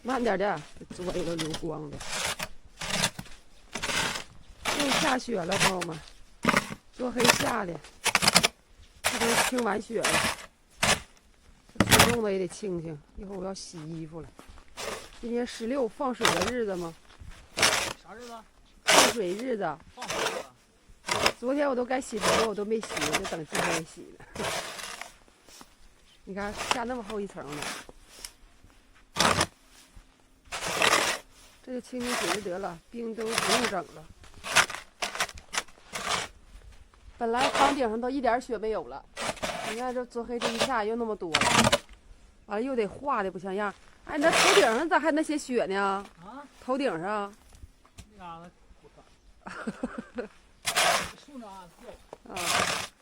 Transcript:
慢点的，这左右都流光的。又下雪了，朋友们，多黑下的，这都清完雪了，水冻的也得清清。一会儿我要洗衣服了。今天16放水的日子吗？啥日子？放水日子。放水日子。昨天我都该洗头了，我都没洗，我就等今天洗了。你看下那么厚一层呢。这就清清水就得了，冰都不用整了。本来房顶上都一点雪没有了，你看这昨黑这一下又那么多了，完了又得化的不像样。哎，那头顶上咋还那些雪呢？啊？头顶上？那嘎达不穿。树呢掉。啊，